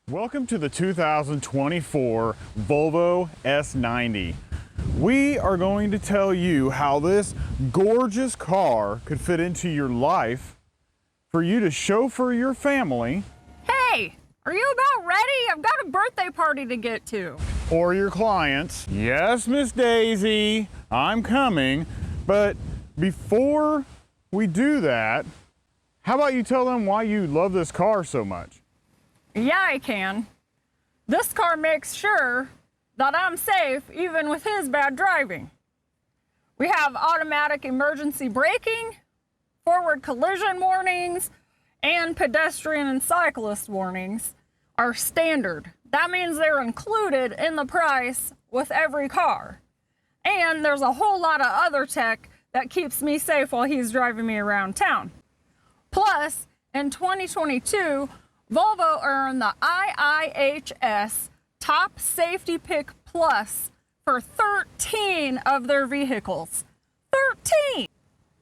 Welcome to the 2024 Volvo S90. We are going to tell you how this gorgeous car could fit into your life for you to chauffeur your family. Hey, are you about ready? I've got a birthday party to get to. Or your clients. Yes, Miss Daisy, I'm coming. But before we do that, how about you tell them why you love this car so much? Yeah, I can. This car makes sure that I'm safe even with his bad driving. We have automatic emergency braking, forward collision warnings, and pedestrian and cyclist warnings are standard. That means they're included in the price with every car. And there's a whole lot of other tech that keeps me safe while he's driving me around town. Plus, in 2022, Volvo earned the IIHS Top Safety Pick Plus for 13 of their vehicles. 13!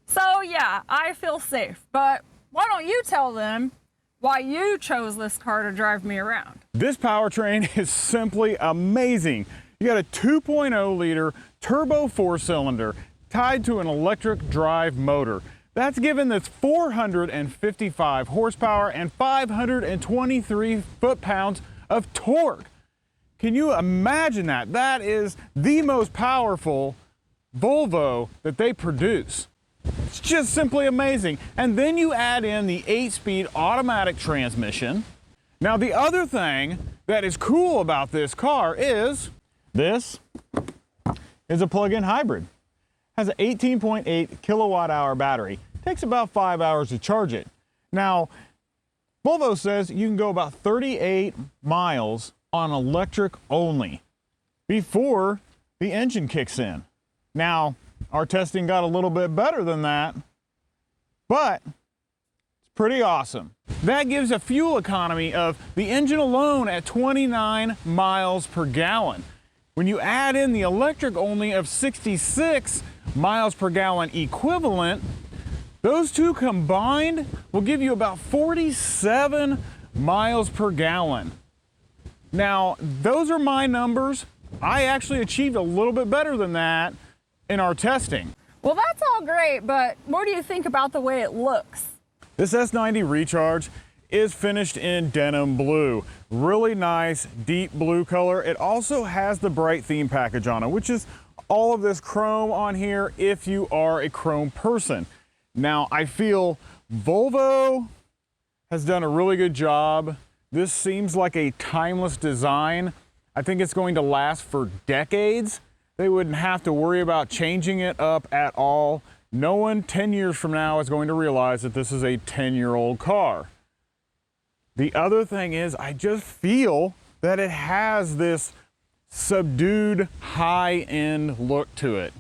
So yeah, I feel safe, but why don't you tell them why you chose this car to drive me around? This powertrain is simply amazing. You got a 2.0 liter turbo 4-cylinder tied to an electric drive motor. That's given this 455 horsepower and 523 foot-pounds of torque. Can you imagine that? That is the most powerful Volvo that they produce. It's just simply amazing. And then you add in the 8-speed automatic transmission. Now, the other thing that is cool about this car is this is a plug-in hybrid. Has an 18.8 kilowatt hour battery. Takes about 5 hours to charge it. Now, Volvo says you can go about 38 miles on electric only before the engine kicks in. Now, our testing got a little bit better than that, but it's pretty awesome. That gives a fuel economy of the engine alone at 29 miles per gallon. When you add in the electric only of 66 miles per gallon equivalent, those two combined will give you about 47 miles per gallon. Now, those are my numbers. I actually achieved a little bit better than that in our testing. Well, that's all great, but what do you think about the way it looks? This S90 Recharge is finished in denim blue. Really nice, deep blue color. It also has the bright theme package on it, which is all of this chrome on here if you are a chrome person. Now, I feel Volvo has done a really good job. This seems like a timeless design. I think it's going to last for decades. They wouldn't have to worry about changing it up at all. No one 10 years from now is going to realize that this is a 10-year-old car. The other thing is, I just feel that it has this subdued high-end look to it.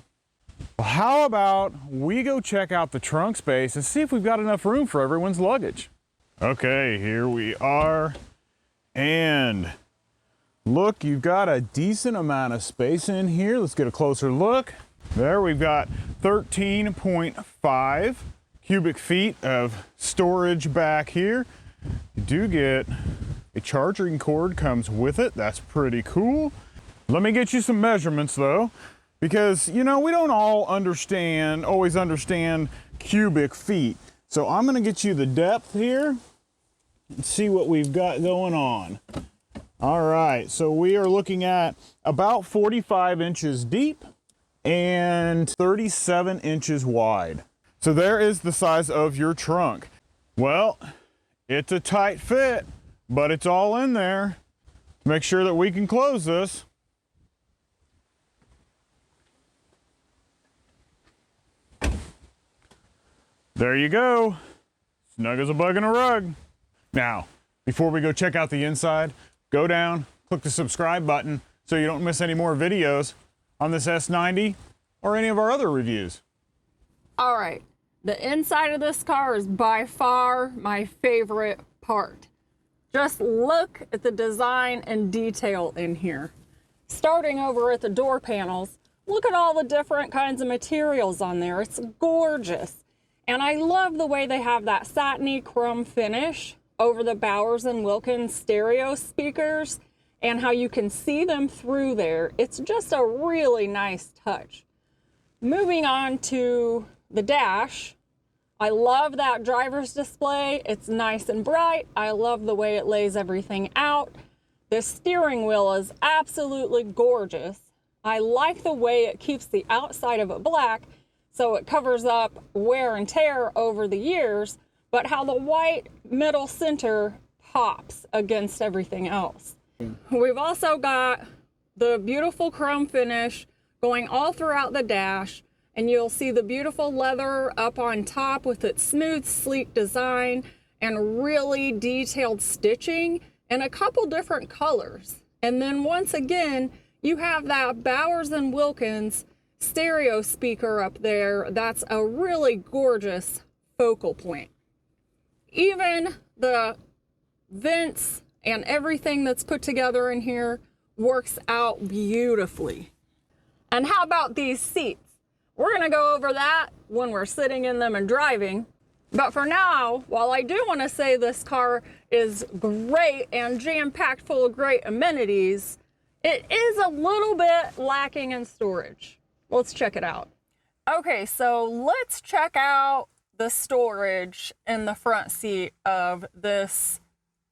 Well, how about we go check out the trunk space and see if we've got enough room for everyone's luggage. Okay, here we are. And look, you've got a decent amount of space in here. Let's get a closer look. There we've got 13.5 cubic feet of storage back here. You do get a charging cord comes with it. That's pretty cool. Let me get you some measurements though, because you know, we don't all always understand cubic feet. So I'm gonna get you the depth here and see what we've got going on. All right, so we are looking at about 45 inches deep and 37 inches wide. So there is the size of your trunk. Well, it's a tight fit, but it's all in there. Make sure that we can close this. There you go. Snug as a bug in a rug. Now, before we go check out the inside, go down, click the subscribe button so you don't miss any more videos on this S90 or any of our other reviews. All right, the inside of this car is by far my favorite part. Just look at the design and detail in here. Starting over at the door panels, look at all the different kinds of materials on there. It's gorgeous. And I love the way they have that satiny chrome finish over the Bowers and Wilkins stereo speakers and how you can see them through there. It's just a really nice touch. Moving on to the dash, I love that driver's display. It's nice and bright. I love the way it lays everything out. The steering wheel is absolutely gorgeous. I like the way it keeps the outside of it black so it covers up wear and tear over the years, but how the white middle center pops against everything else. We've also got the beautiful chrome finish going all throughout the dash, and you'll see the beautiful leather up on top with its smooth, sleek design and really detailed stitching in a couple different colors. And then once again, you have that Bowers and Wilkins stereo speaker up there. That's a really gorgeous focal point. Even the vents and everything that's put together in here works out beautifully. And how about these seats? We're gonna go over that when we're sitting in them and driving. But for now, while I do wanna say this car is great and jam-packed full of great amenities, it is a little bit lacking in storage. Let's check it out. Okay, so let's check out the storage in the front seat of this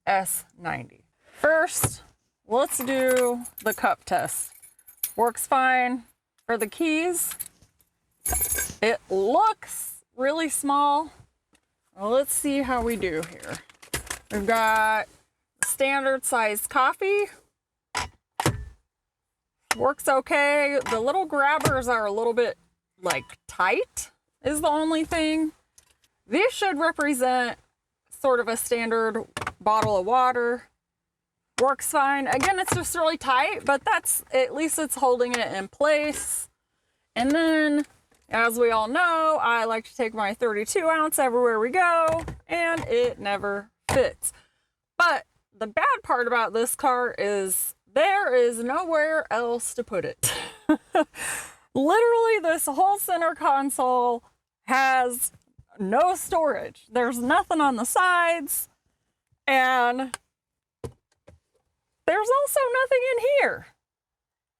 S90. First, let's do the cup test. Works fine for the keys. It looks really small. Well, let's see how we do here. We've got standard size coffee. Works okay. The little grabbers are a little bit like tight is the only thing. These should represent sort of a standard bottle of water. Works fine. Again, it's just really tight, but that's, at least it's holding it in place. And then, as we all know, I like to take my 32 ounce everywhere we go, and it never fits. But the bad part about this car is there is nowhere else to put it. Literally, this whole center console has no storage. There's nothing on the sides, and there's also nothing in here.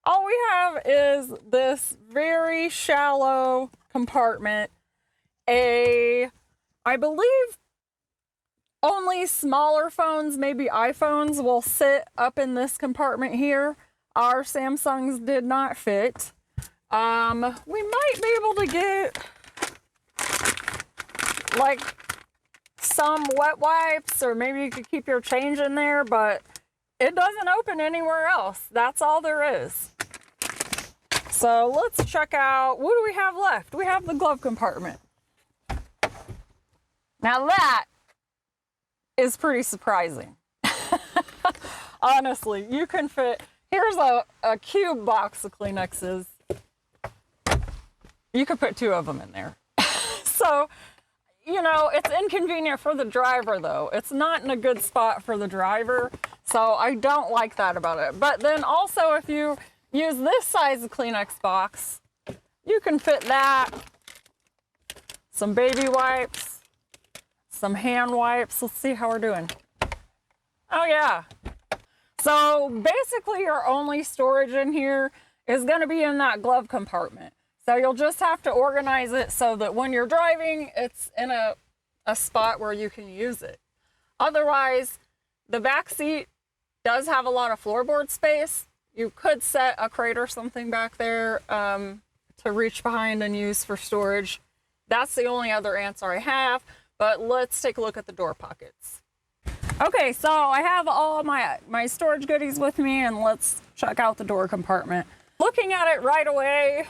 All we have is this very shallow compartment. I believe only smaller phones, maybe iPhones, will sit up in this compartment here. Our Samsungs did not fit. We might be able to get like some wet wipes, or maybe you could keep your change in there, but it doesn't open anywhere else. That's all there is. So let's check out, what do we have left? We have the glove compartment. Now that is pretty surprising. Honestly, you can fit, here's a cube box of Kleenexes. You could put 2 of them in there. So, you know, it's inconvenient for the driver though. It's not in a good spot for the driver. So I don't like that about it. But then also, if you use this size of Kleenex box, you can fit that, some baby wipes, some hand wipes. Let's see how we're doing. Oh yeah. So basically your only storage in here is gonna be in that glove compartment. So you'll just have to organize it so that when you're driving, it's in a spot where you can use it. Otherwise, the back seat does have a lot of floorboard space. You could set a crate or something back there to reach behind and use for storage. That's the only other answer I have, but let's take a look at the door pockets. Okay, so I have all my storage goodies with me, and let's check out the door compartment. Looking at it right away,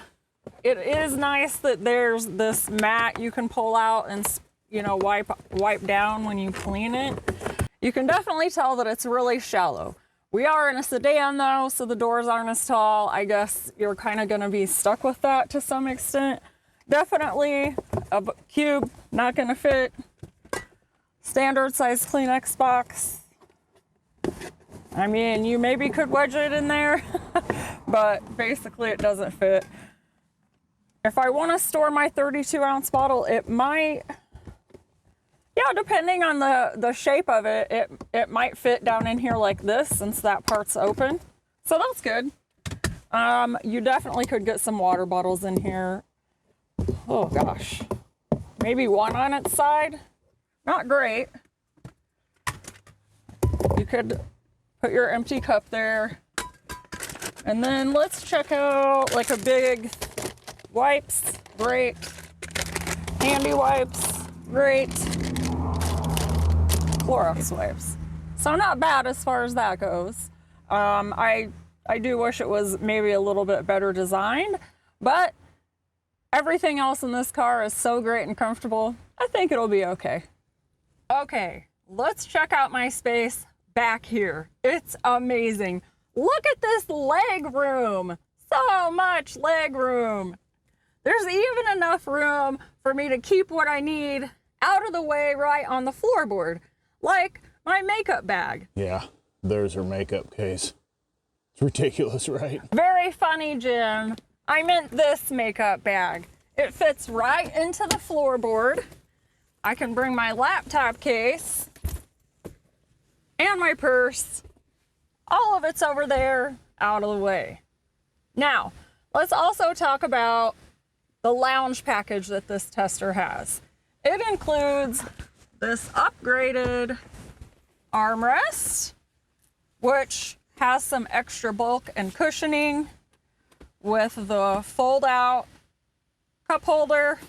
it is nice that there's this mat you can pull out and, you know, wipe down when you clean it. You can definitely tell that it's really shallow. We are in a sedan though, so the doors aren't as tall. I guess you're kind of gonna be stuck with that to some extent. Definitely a cube, not gonna fit. Standard size Kleenex box. I mean, you maybe could wedge it in there, but basically it doesn't fit. If I want to store my 32 ounce bottle, it might, yeah, Yeah, depending on the shape of it, it might fit down in here like this since that part's open. So that's good. You definitely could get some water bottles in here. Oh gosh. Maybe one on its side. Not great. You could put your empty cup there. And then let's check out like a big wipes. Great. Handy wipes. Great. Clorox wipes. So not bad as far as that goes. I do wish it was maybe a little bit better designed, but everything else in this car is so great and comfortable. I think it'll be okay. Okay, let's check out my space back here. It's amazing. Look at this leg room. So much leg room. There's even enough room for me to keep what I need out of the way right on the floorboard, like my makeup bag. Yeah, there's her makeup case. It's ridiculous, right? Very funny, Jim. I meant this makeup bag. It fits right into the floorboard. I can bring my laptop case and my purse. All of it's over there, out of the way. Now, let's also talk about the lounge package that this tester has. It includes this upgraded armrest, which has some extra bulk and cushioning with the fold-out cup holder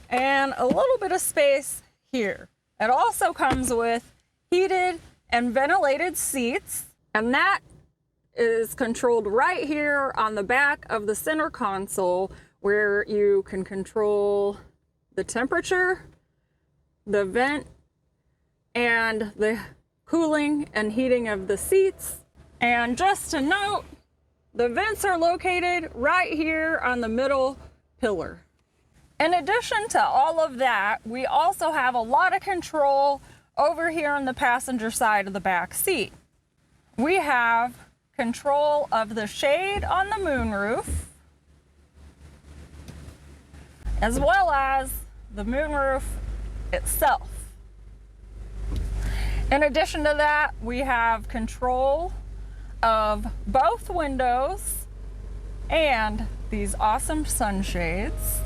and a little bit of space here. It also comes with heated and ventilated seats, and that is controlled right here on the back of the center console, where you can control the temperature, the vent, and the cooling and heating of the seats. And just to note, the vents are located right here on the middle pillar. In addition to all of that, we also have a lot of control over here on the passenger side of the back seat. We have control of the shade on the moonroof, as well as the moonroof itself. In addition to that, we have control of both windows and these awesome sunshades,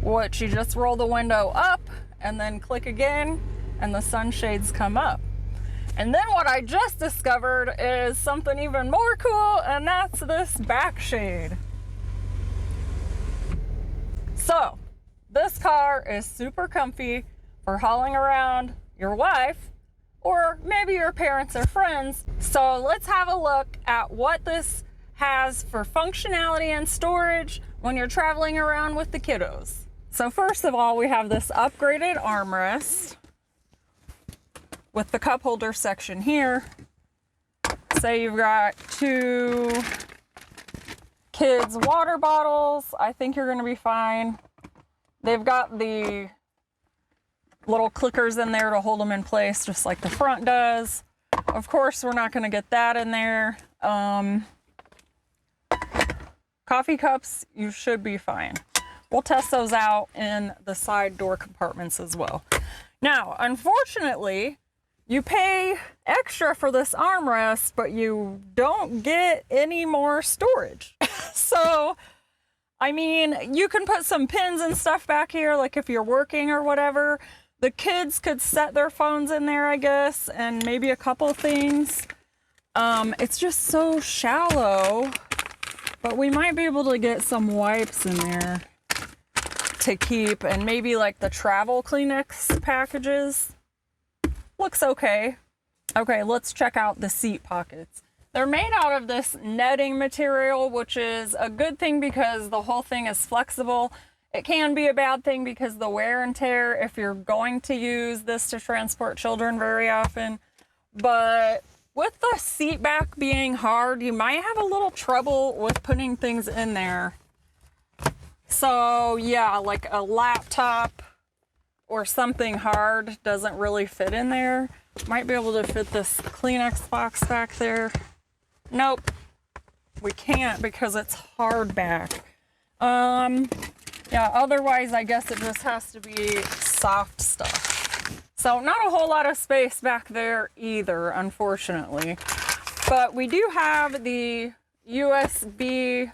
which you just roll the window up and then click again and the sunshades come up. And then what I just discovered is something even more cool, and that's this back shade. So this car is super comfy for hauling around your wife or maybe your parents or friends. So let's have a look at what this has for functionality and storage when you're traveling around with the kiddos. So first of all, we have this upgraded armrest with the cup holder section here. Say you've got 2 kids' water bottles, I think you're gonna be fine. They've got the little clickers in there to hold them in place, just like the front does. Of course, we're not going to get that in there. Coffee cups, you should be fine. We'll test those out in the side door compartments as well. Now, unfortunately, you pay extra for this armrest, but you don't get any more storage. So, I mean, you can put some pins and stuff back here, like if you're working or whatever. The kids could set their phones in there, I guess, and maybe a couple things. It's just so shallow, but we might be able to get some wipes in there to keep, and maybe like the travel Kleenex packages. Looks okay. Okay, let's check out the seat pockets. They're made out of this netting material, which is a good thing because the whole thing is flexible. It can be a bad thing because the wear and tear if you're going to use this to transport children very often. But with the seat back being hard, you might have a little trouble with putting things in there. So yeah, like a laptop or something hard doesn't really fit in there. Might be able to fit this Kleenex box back there. Nope, we can't because it's hard back. Yeah, otherwise I guess it just has to be soft stuff. So not a whole lot of space back there either, unfortunately. But we do have the USB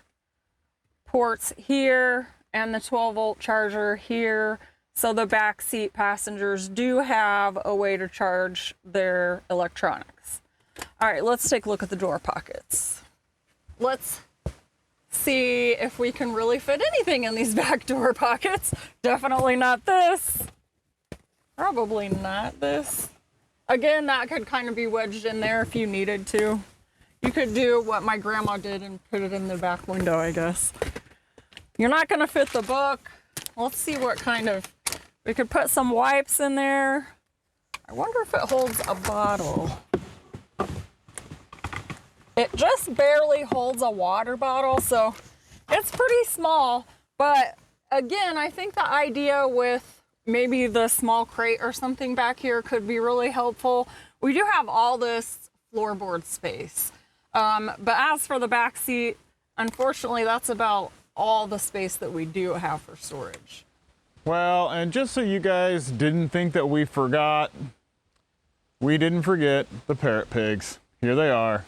ports here and the 12-volt charger here. So the back seat passengers do have a way to charge their electronics. All right, let's take a look at the door pockets. Let's see if we can really fit anything in these back door pockets. Definitely not this. Probably not this. Again, that could kind of be wedged in there if you needed to. You could do what my grandma did and put it in the back window, I guess. You're not gonna fit the book. Let's see what kind of, we could put some wipes in there. I wonder if it holds a bottle. It just barely holds a water bottle, so it's pretty small. But again, I think the idea with maybe the small crate or something back here could be really helpful. We do have all this floorboard space. But as for the back seat, unfortunately, that's about all the space that we do have for storage. Well, and just so you guys didn't think that we forgot, we didn't forget the parrot pigs. Here they are.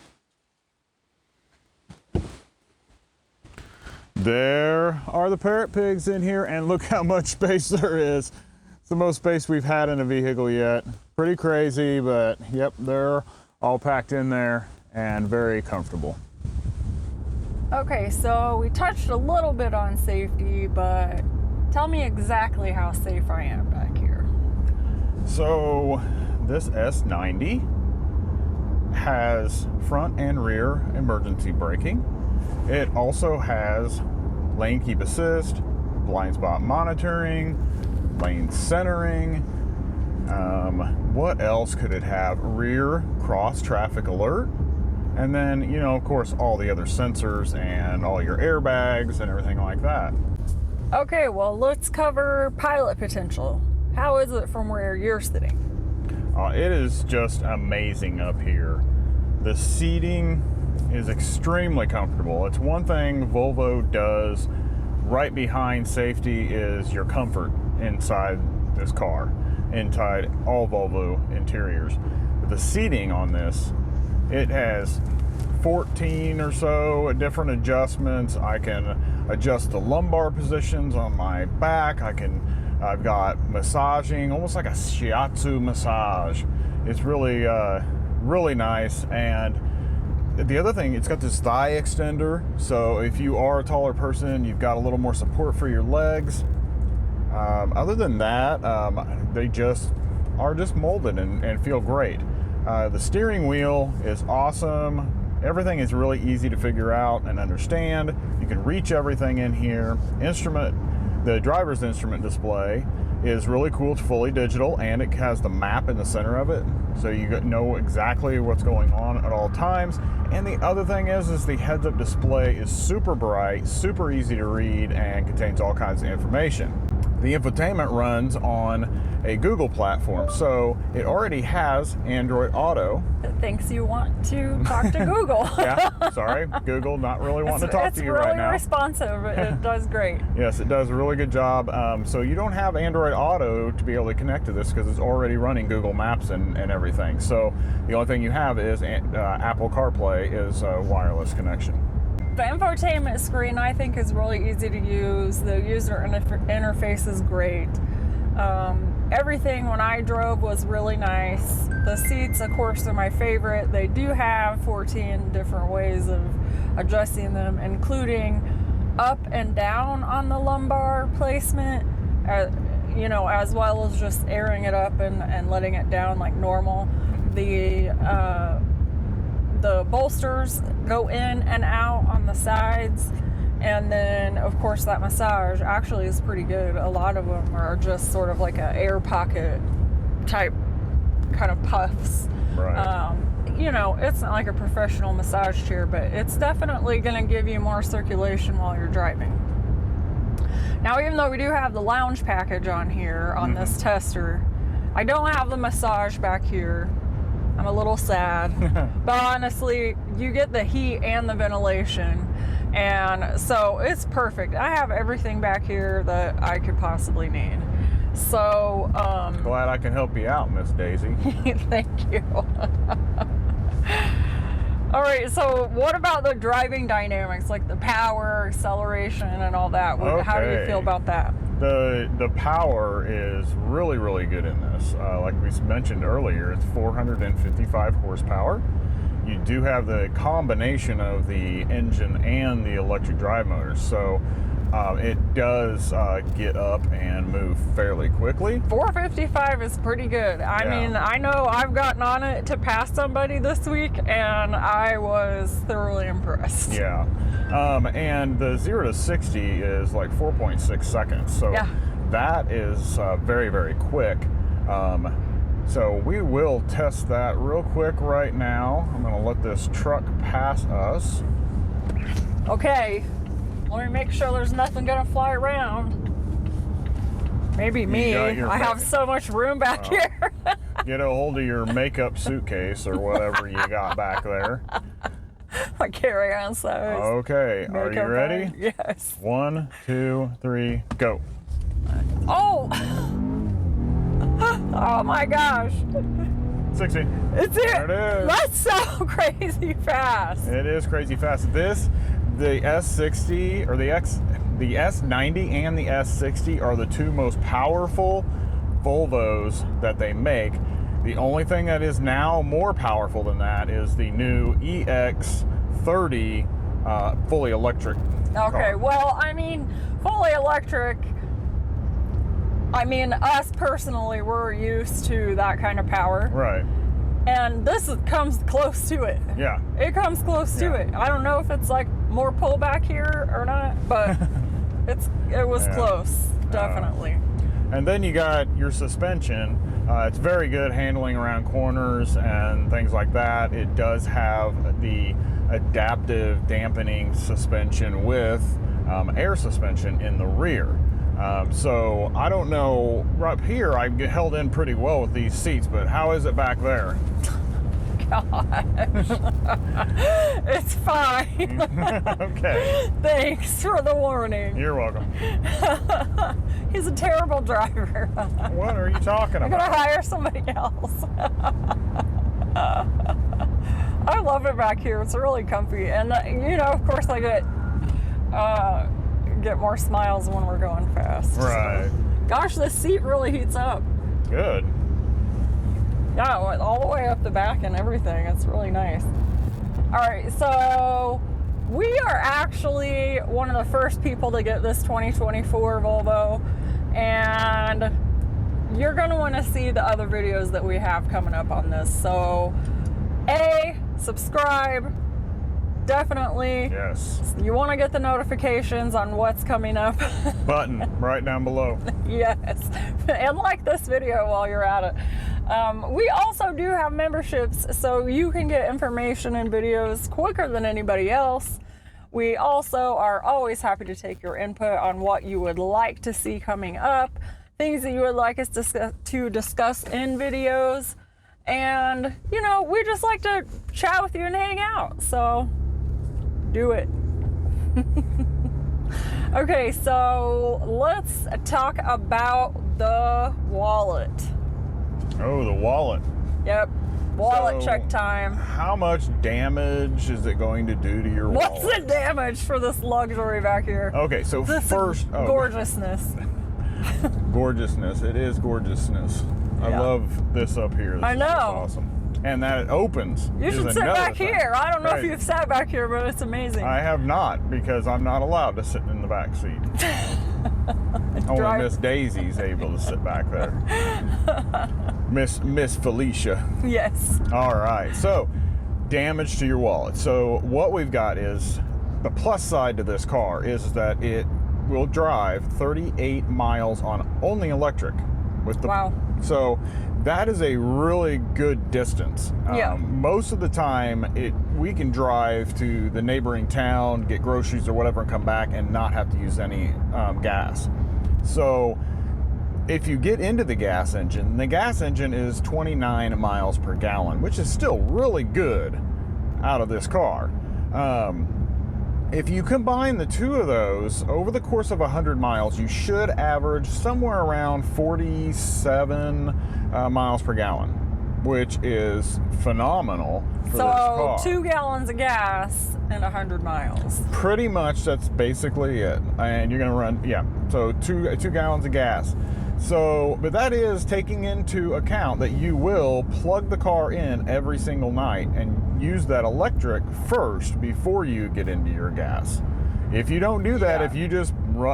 There are the parrot pigs in here, and look how much space there is. It's the most space we've had in a vehicle yet. Pretty crazy, but yep, they're all packed in there and very comfortable. Okay, so we touched a little bit on safety, but tell me exactly how safe I am back here. So this S90 has front and rear emergency braking. It also has lane keep assist, blind spot monitoring, lane centering. What else could it have? Rear cross traffic alert. And then, you know, of course, all the other sensors and all your airbags and everything like that. Okay, well, let's cover pilot potential. How is it from where you're sitting? It is just amazing up here. The seating is extremely comfortable. It's one thing Volvo does right behind safety is your comfort inside this car, inside all Volvo interiors. But the seating on this, it has 14 or so different adjustments. I can adjust the lumbar positions on my back. I've got massaging, almost like a shiatsu massage. It's really, really nice. And the other thing, it's got this thigh extender. So if you are a taller person, you've got a little more support for your legs. Other than that, they just are just molded and feel great. The steering wheel is awesome. Everything is really easy to figure out and understand. You can reach everything in here. The driver's instrument display is really cool. It's fully digital, and it has the map in the center of it, so you know exactly what's going on at all times. And the other thing is the heads-up display is super bright, super easy to read, and contains all kinds of information. The infotainment runs on a Google platform, so it already has Android Auto. It thinks you want to talk to Google. Yeah, sorry, Google not really wanting to talk to you right now. It's really responsive. It does great. Yes, it does a really good job. So you don't have Android Auto to be able to connect to this because it's already running Google Maps and everything. So the only thing you have is Apple CarPlay is a wireless connection. The infotainment screen, I think, is really easy to use. The user interface is great. Everything when I drove was really nice. The seats, of course, are my favorite. They do have 14 different ways of adjusting them, including up and down on the lumbar placement, you know, as well as just airing it up and letting it down like normal. The bolsters go in and out on the sides. And then, of course, that massage actually is pretty good. A lot of them are just sort of like an air pocket type kind of puffs. Right. You know, it's not like a professional massage chair, but it's definitely going to give you more circulation while you're driving. Now, even though we do have the lounge package on here on this tester, I don't have the massage back here. I'm a little sad. But honestly, you get the heat and the ventilation. And so it's perfect. I have everything back here that I could possibly need. So, glad I can help you out, Miss Daisy. thank you. All right, so what about the driving dynamics, like the power, acceleration, and all that? How do you feel about that? The power is really, really good in this. Like we mentioned earlier, it's 455 horsepower. You do have the combination of the engine and the electric drive motors, so it does get up and move fairly quickly. 455 is pretty good. I mean, I know I've gotten on it to pass somebody this week, and I was thoroughly impressed. Yeah, and the 0 to 60 is like 4.6 seconds, so that is very, very quick. So we will test that real quick right now. I'm gonna let this truck pass us. Okay, let me make sure there's nothing gonna fly around. Maybe me. I have so much room back here. Get a hold of your makeup suitcase or whatever you got back there. My carry-on size. Okay, are you ready? Bag. Yes. 1, 2, 3, go. Oh! Oh my gosh. 60. It's there it is. That's so crazy fast. It is crazy fast. The S60 or the S90 and the S60 are the two most powerful Volvos that they make. The only thing that is now more powerful than that is the new EX30 fully electric car. Well, I mean, fully electric, I mean, us personally, we're used to that kind of power. Right. And this comes close to it. Yeah. It comes close to it. I don't know if it's like more pullback here or not, but it was close, definitely. And then you got your suspension. It's very good handling around corners and things like that. It does have the adaptive dampening suspension with air suspension in the rear. So I don't know, up here I get held in pretty well with these seats, but how is it back there? Gosh. It's fine. Okay. Thanks for the warning. You're welcome. He's a terrible driver. What are you talking about? I'm gonna hire somebody else. I love it back here. It's really comfy, and you know, of course, I get more smiles when we're going fast. Right. So. Gosh, this seat really heats up. Good. Yeah, all the way up the back and everything. It's really nice. All right, so we are actually one of the first people to get this 2024 Volvo, and you're going to want to see the other videos that we have coming up on this. So, subscribe. Definitely. Yes. You want to get the notifications on what's coming up. Button right down below. Yes. And like this video while you're at it. We also do have memberships, so you can get information and videos quicker than anybody else. We also are always happy to take your input on what you would like to see coming up, things that you would like us to discuss in videos. And, you know, we just like to chat with you and hang out. So do it. Okay, so let's talk about the wallet. Oh, the wallet. Yep, wallet check time. How much damage is it going to do to your wallet? What's the damage for this luxury back here? Okay, so This first... gorgeousness. Gorgeousness. It is gorgeousness. I love this up here. This I know. Is just awesome. And that it opens. You should sit back here. I don't know if you've sat back here, but it's amazing. I have not, because I'm not allowed to sit in the back seat. Only Miss Daisy's able to sit back there. Miss Felicia. Yes. All right. So, damage to your wallet. So, what we've got is the plus side to this car is that it will drive 38 miles on only electric. With the, wow. So that is a really good distance. Yeah. Most of the time, we can drive to the neighboring town, get groceries or whatever, and come back and not have to use any gas. So if you get into the gas engine is 29 miles per gallon, which is still really good out of this car. If you combine the two of those over the course of 100 miles, you should average somewhere around 47 miles per gallon, which is phenomenal for this car. So 2 gallons of gas in 100 miles. Pretty much, that's basically it. And you're going to run, yeah, so two gallons of gas. So, but that is taking into account that you will plug the car in every single night and use that electric first before you get into your gas. If you don't do that, if you just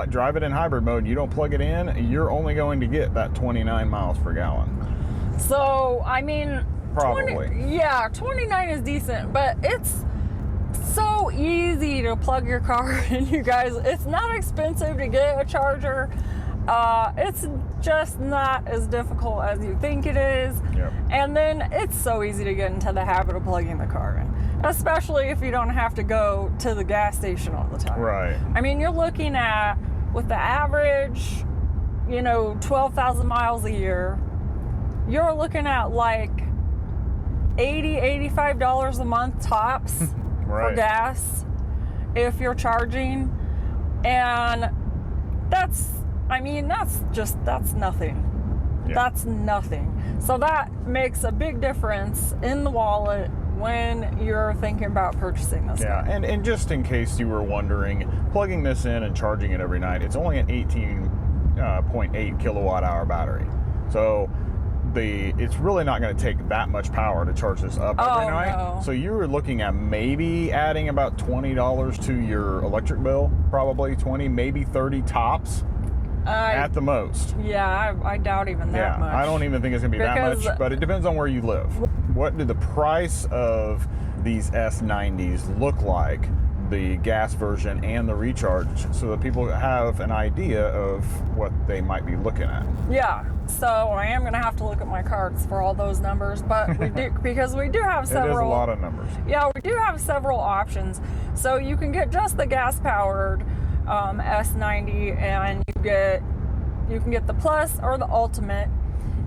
drive it in hybrid mode and you don't plug it in, you're only going to get that 29 miles per gallon. So, I mean, Probably. 29 is decent, but it's so easy to plug your car in, you guys. It's not expensive to get a charger. It's just not as difficult as you think it is. Yep. And then it's so easy to get into the habit of plugging the car in, especially if you don't have to go to the gas station all the time. Right. I mean, you're looking at, with the average, 12,000 miles a year, you're looking at like $80, $85 a month tops Right. for gas if you're charging. And that's nothing. Yeah. That's nothing. So that makes a big difference in the wallet when you're thinking about purchasing this car. And just in case you were wondering, plugging this in and charging it every night, it's only an 18.8 kilowatt hour battery. So it's really not going to take that much power to charge this up every night. No. So you were looking at maybe adding about $20 to your electric bill, probably 20, maybe 30 tops. At the most. Yeah, I doubt even that much. I don't even think it's going to be that much, but it depends on where you live. What did the price of these S90s look like, the gas version and the recharge, so that people have an idea of what they might be looking at? Yeah, so I am going to have to look at my cards for all those numbers, but we do, because we do have several. It is a lot of numbers. Yeah, we do have several options. So you can get just the gas-powered S90, and you can get the Plus or the Ultimate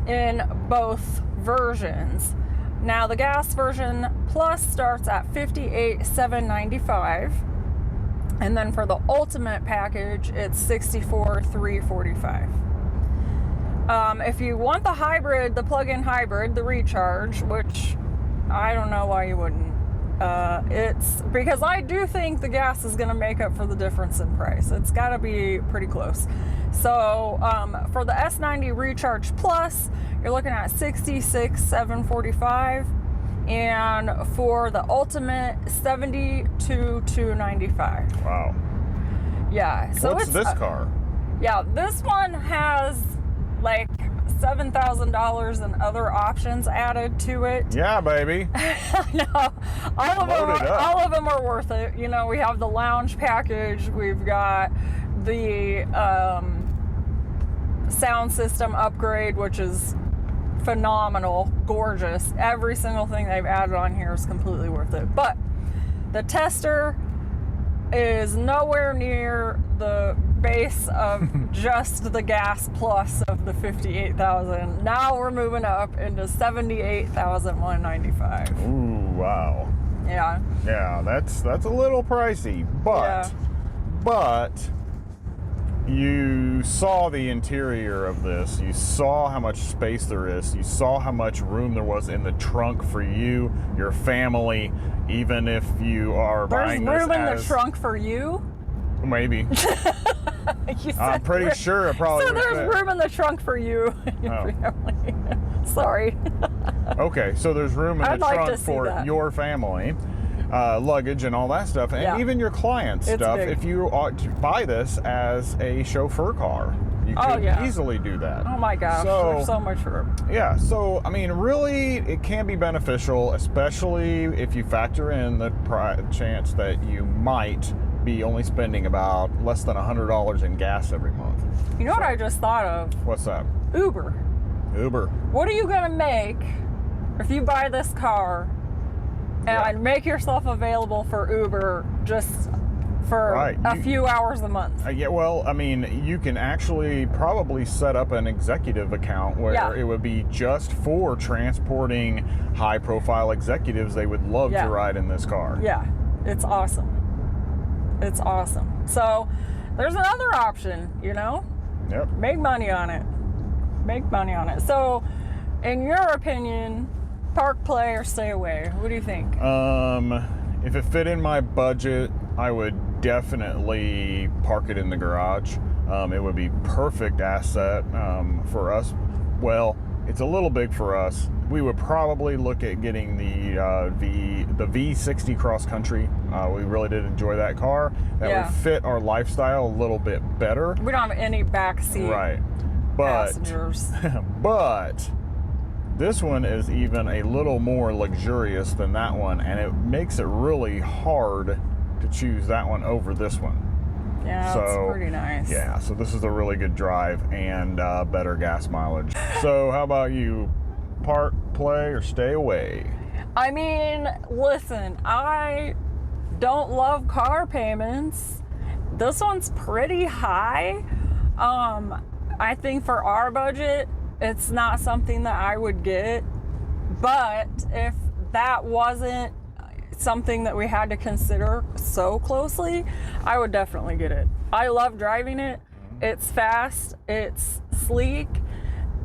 in both versions. Now the gas version Plus starts at $58,795, and then for the Ultimate package it's $64,345. If you want the hybrid, the plug-in hybrid, the Recharge, which I don't know why you wouldn't. It's because I do think the gas is going to make up for the difference in price. It's got to be pretty close. So for the S90 Recharge Plus, you're looking at $66,745, and for the Ultimate, $72,295. Wow. Yeah. So What's this car? Yeah, this one has like $7,000 in other options added to it. Yeah, baby. No, all of them are worth it. We have the lounge package. We've got the sound system upgrade, which is phenomenal, gorgeous. Every single thing they've added on here is completely worth it. But the tester is nowhere near the base of just the gas plus of the 58,000. Now we're moving up into 78,195. Ooh, wow. Yeah. Yeah, that's a little pricey, but you saw the interior of this. You saw how much space there is. You saw how much room there was in the trunk for you, your family, even if you are buying this. There's room in the trunk for you? Maybe. I'm pretty sure it probably. So there's room in the trunk for you and your family. Sorry. Okay, so there's room in the trunk for that. your family, luggage and all that stuff, and even your client stuff. Big. If you ought to buy this as a chauffeur car, you could easily do that. Oh my gosh, there's so much room. Yeah, so I mean, really, it can be beneficial, especially if you factor in the chance that you might be only spending about less than $100 in gas every month. You know what I just thought of? What's that? Uber. What are you gonna make if you buy this car and make yourself available for Uber just for a few hours a month? Yeah, well, I mean, you can actually probably set up an executive account where it would be just for transporting high-profile executives. They would love to ride in this car. Yeah, it's awesome. It's awesome. So there's another option, you know? Yep. Make money on it. Make money on it. So, in your opinion, park, play, or stay away? What do you think? If it fit in my budget, I would definitely park it in the garage. It would be perfect asset for us. Well, it's a little big for us. We would probably look at getting the V60 cross country. We really did enjoy that car. That would fit our lifestyle a little bit better. We don't have any backseat passengers. But this one is even a little more luxurious than that one, and it makes it really hard to choose that one over this one. Yeah, so, it's pretty nice. Yeah, so this is a really good drive and better gas mileage. So how about you? Park, play, or stay away? I mean, listen, I don't love car payments. This one's pretty high. I think for our budget, it's not something that I would get. But if that wasn't something that we had to consider so closely, I would definitely get it. I love driving it. It's fast, it's sleek.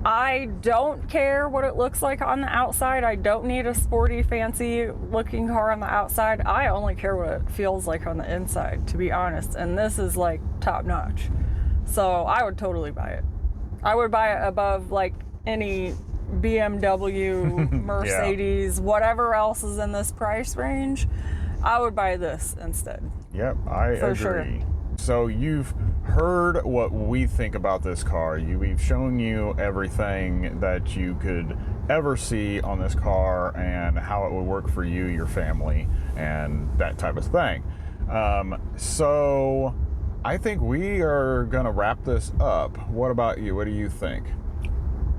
I don't care what it looks like on the outside. I don't need a sporty, fancy looking car on the outside. I only care what it feels like on the inside, to be honest. And this is like top notch. So I would totally buy it. I would buy it above like any BMW, Mercedes, whatever else is in this price range. I would buy this instead. Yep, I agree. Sure. So you've heard what we think about this car. We've shown you everything that you could ever see on this car and how it would work for you, your family, and that type of thing. So I think we are going to wrap this up. What about you? What do you think?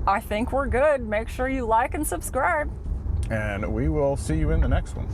I think we're good. Make sure you like and subscribe. And we will see you in the next one.